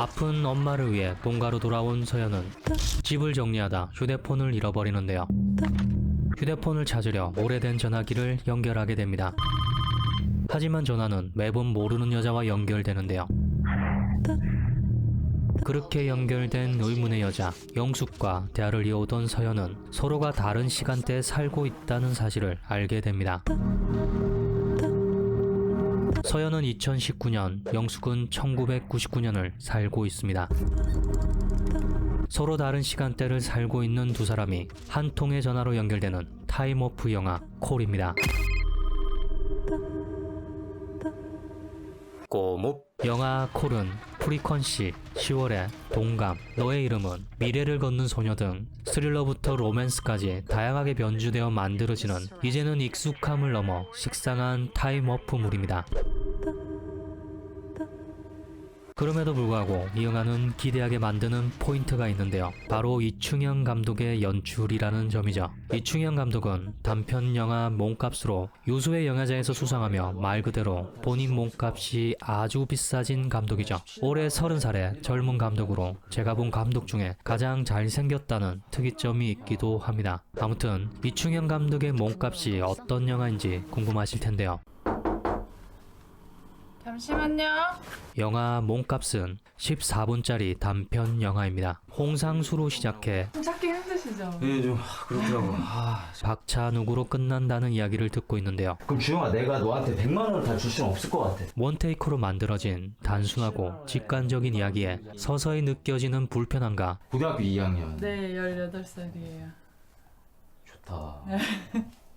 아픈 엄마를 위해 본가로 돌아온 서연은 집을 정리하다 휴대폰을 잃어버리는데요. 휴대폰을 찾으려 오래된 전화기를 연결하게 됩니다. 하지만 전화는 매번 모르는 여자와 연결되는데요. 그렇게 연결된 의문의 여자 영숙과 대화를 이어오던 서연은 서로가 다른 시간대에 살고 있다는 사실을 알게 됩니다. 서연은 2019년, 영숙은 1999년을 살고 있습니다. 서로 다른 시간대를 살고 있는 두 사람이 한 통의 전화로 연결되는 타임오프 영화 콜입니다. 꼬묵 영화 콜은 프리퀀시, 10월의 동감, 너의 이름은, 미래를 걷는 소녀 등 스릴러부터 로맨스까지 다양하게 변주되어 만들어지는 이제는 익숙함을 넘어 식상한 타임워프물입니다. 그럼에도 불구하고 이 영화는 기대하게 만드는 포인트가 있는데요. 바로 이충현 감독의 연출이라는 점이죠. 이충현 감독은 단편 영화 몸값으로 요소의 영화제에서 수상하며 말 그대로 본인 몸값이 아주 비싸진 감독이죠. 올해 30살의 젊은 감독으로 제가 본 감독 중에 가장 잘생겼다는 특이점이 있기도 합니다. 아무튼 이충현 감독의 몸값이 어떤 영화인지 궁금하실 텐데요. 잠시만요. 영화 몸값은 14분짜리 단편 영화입니다. 홍상수로 시작해 좀 찾기 힘드시죠? 예, 좀 그렇더라고. 박찬욱으로 끝난다는 이야기를 듣고 있는데요. 그럼 주영아, 내가 너한테 100만 원을 다 줄 수는 없을 것 같아. 원테이크로 만들어진 단순하고 직관적인 이야기에 서서히 느껴지는 불편함과 고등학교 2학년. 네, 18살이에요. 좋다.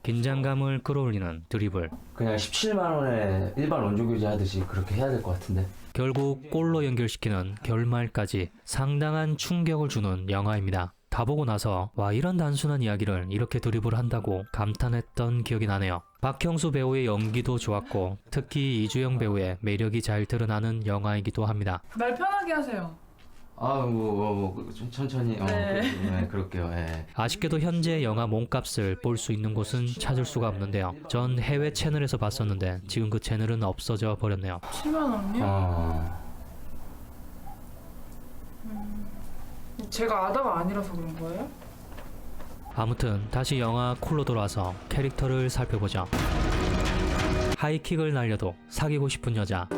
긴장감을 끌어올리는 드리블. 그냥 17만 원에 일반 원조교재 하듯이 그렇게 해야 될 것 같은데. 결국 골로 연결시키는 결말까지 상당한 충격을 주는 영화입니다. 다 보고 나서 와, 이런 단순한 이야기를 이렇게 드리블 한다고 감탄했던 기억이 나네요. 박형수 배우의 연기도 좋았고 특히 이주영 배우의 매력이 잘 드러나는 영화이기도 합니다. 말 편하게 하세요. 좀 천천히. 네. 그럴게요. 예. 아쉽게도 현재 영화 몸값을 볼 수 있는 곳은 찾을 수가 없는데요. 전 해외 채널에서 봤었는데 지금 그 채널은 없어져 버렸네요. 7만 원이요? 제가 아다가 아니라서 그런 거예요? 아무튼 다시 영화 콜로 돌아와서 캐릭터를 살펴보죠. 하이킥을 날려도 사귀고 싶은 여자.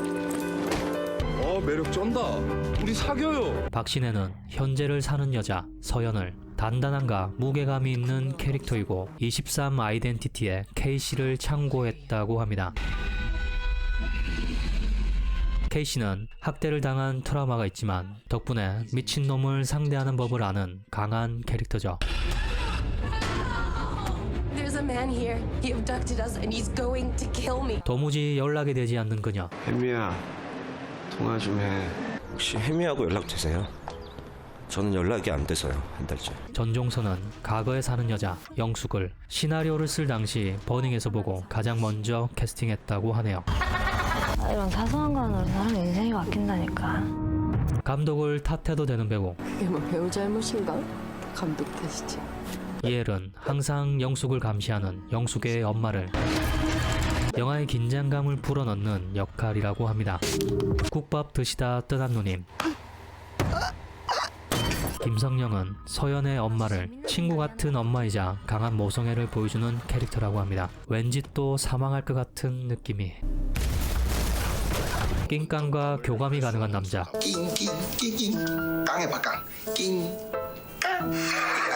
매력 쩐다. 우리 사겨요. 박신혜는 현재를 사는 여자 서연을 단단함과 무게감이 있는 캐릭터이고 23 아이덴티티의 K씨를 참고했다고 합니다. K씨는 학대를 당한 트라우마가 있지만 덕분에 미친놈을 상대하는 법을 아는 강한 캐릭터죠. There's a man here. He abducted us and he's going to kill me. 도무지 연락이 되지 않는 그녀. 혜미야, 통화 좀 해. 혹시 혜미하고 연락되세요? 저는 연락이 안 돼서요. 한 달째. 전종서는 과거에 사는 여자 영숙을 시나리오를 쓸 당시 버닝에서 보고 가장 먼저 캐스팅했다고 하네요. 이런 사소한 거는 사람 인생이 바뀐다니까. 감독을 탓해도 되는 배우 그게 뭐 배우 잘못인가? 감독 탓이지. 이엘은 항상 영숙을 감시하는 영숙의 엄마를 영화의 긴장감을 불어넣는 역할이라고 합니다. 국밥 드시다 떠난 누님. 김성령은 서연의 엄마를 친구 같은 엄마이자 강한 모성애를 보여주는 캐릭터라고 합니다. 왠지 또 사망할 것 같은 느낌이. 낑깡과 교감이 가능한 남자. 깡해봐 깡.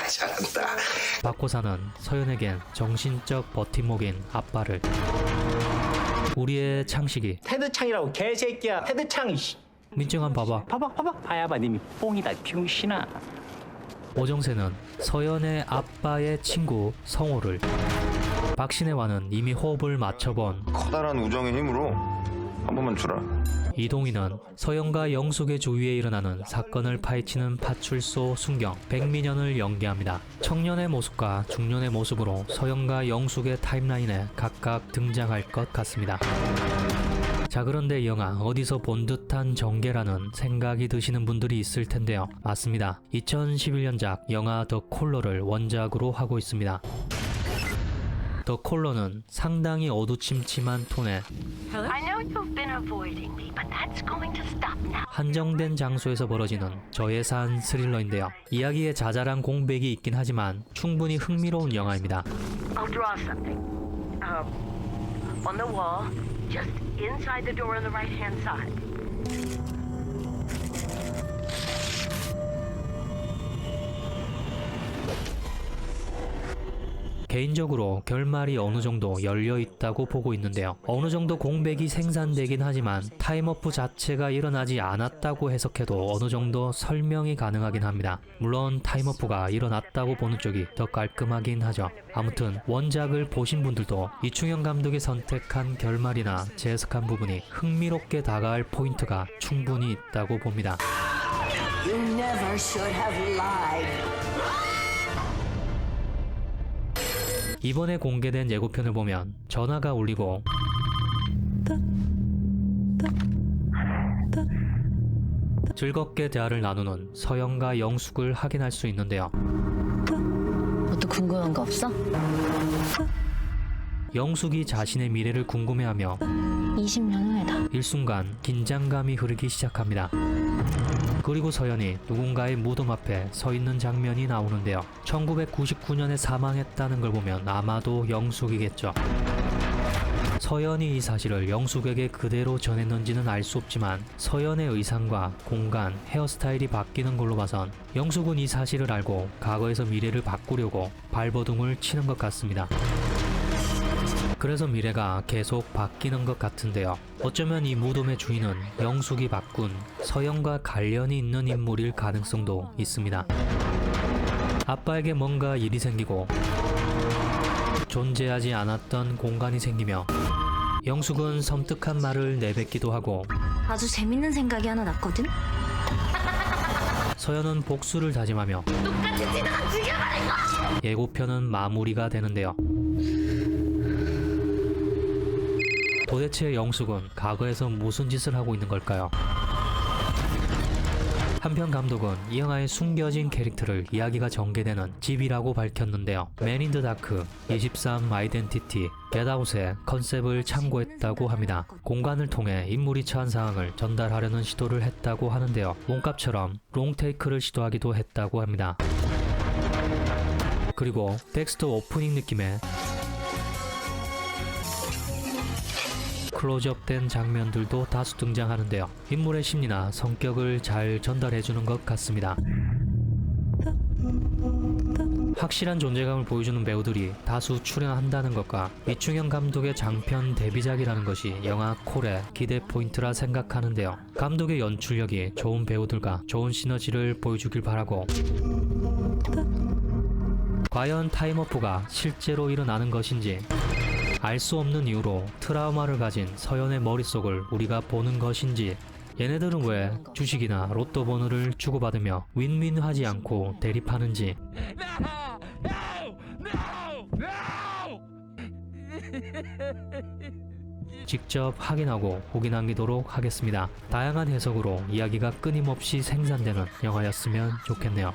잘한다. 박호사는 서연에겐 정신적 버팀목인 아빠를. 우리의 창식이. 테드창이라고 개새끼야. 테드창. 민증한 봐봐. 봐봐. 봐야봐 님이 뽕이다 병신아. 오정세는 서연의 아빠의 친구 성호를. 박신혜와는 이미 호흡을 맞춰본 커다란 우정의 힘으로 한 번만 주라. 이동희는 서연과 영숙의 주위에 일어나는 사건을 파헤치는 파출소 순경 백민현을 연기합니다. 청년의 모습과 중년의 모습으로 서연과 영숙의 타임라인에 각각 등장할 것 같습니다. 자, 그런데 이 영화 어디서 본 듯한 전개라는 생각이 드시는 분들이 있을 텐데요. 맞습니다. 2011년작 영화 더 콜러를 원작으로 하고 있습니다. 더 콜러는 상당히 어두침침한 톤에 I know you've been avoiding me, but that's going to stop now. 한정된 장소에서 벌어지는 저예산 스릴러인데요. 이야기에 자잘한 공백이 있긴 하지만 충분히 흥미로운 영화입니다. I'll draw something. On the wall, just inside the door on the right-hand side. 개인적으로 결말이 어느 정도 열려 있다고 보고 있는데요. 어느 정도 공백이 생산되긴 하지만 타임오프 자체가 일어나지 않았다고 해석해도 어느 정도 설명이 가능하긴 합니다. 물론 타임오프가 일어났다고 보는 쪽이 더 깔끔하긴 하죠. 아무튼 원작을 보신 분들도 이충현 감독이 선택한 결말이나 재해석한 부분이 흥미롭게 다가갈 포인트가 충분히 있다고 봅니다. You never should have lied. 이번에 공개된 예고편을 보면 전화가 울리고 즐겁게 대화를 나누는 서영과 영숙을 확인할 수 있는데요. 뭐 또 궁금한 거 없어? 영숙이 자신의 미래를 궁금해하며 20년 후에다. 일순간 긴장감이 흐르기 시작합니다. 그리고 서연이 누군가의 무덤 앞에 서 있는 장면이 나오는데요. 1999년에 사망했다는 걸 보면 아마도 영숙이겠죠. 서연이 이 사실을 영숙에게 그대로 전했는지는 알 수 없지만 서연의 의상과 공간, 헤어스타일이 바뀌는 걸로 봐선 영숙은 이 사실을 알고 과거에서 미래를 바꾸려고 발버둥을 치는 것 같습니다. 그래서 미래가 계속 바뀌는 것 같은데요. 어쩌면 이 무덤의 주인은 영숙이 바꾼 서영과 관련이 있는 인물일 가능성도 있습니다. 아빠에게 뭔가 일이 생기고 존재하지 않았던 공간이 생기며 영숙은 섬뜩한 말을 내뱉기도 하고 아주 재밌는 생각이 하나 났거든? 서연은 복수를 다짐하며 예고편은 마무리가 되는데요. 도대체 영숙은 과거에서 무슨 짓을 하고 있는 걸까요? 한편 감독은 이 영화의 숨겨진 캐릭터를 이야기가 전개되는 집이라고 밝혔는데요. 맨 인 더 다크, 23 아이덴티티, 겟아웃의 컨셉을 참고했다고 합니다. 공간을 통해 인물이 처한 상황을 전달하려는 시도를 했다고 하는데요. 몸값처럼 롱테이크를 시도하기도 했다고 합니다. 그리고 덱스터 오프닝 느낌의 클로즈업된 장면들도 다수 등장하는데요. 인물의 심리나 성격을 잘 전달해주는 것 같습니다. 확실한 존재감을 보여주는 배우들이 다수 출연한다는 것과 이충현 감독의 장편 데뷔작이라는 것이 영화 콜의 기대 포인트라 생각하는데요. 감독의 연출력이 좋은 배우들과 좋은 시너지를 보여주길 바라고, 과연 타임오프가 실제로 일어나는 것인지, 알 수 없는 이유로 트라우마를 가진 서연의 머릿속을 우리가 보는 것인지, 얘네들은 왜 주식이나 로또 번호를 주고받으며 윈윈하지 않고 대립하는지 직접 확인하고 후기 남기도록 하겠습니다. 다양한 해석으로 이야기가 끊임없이 생산되는 영화였으면 좋겠네요.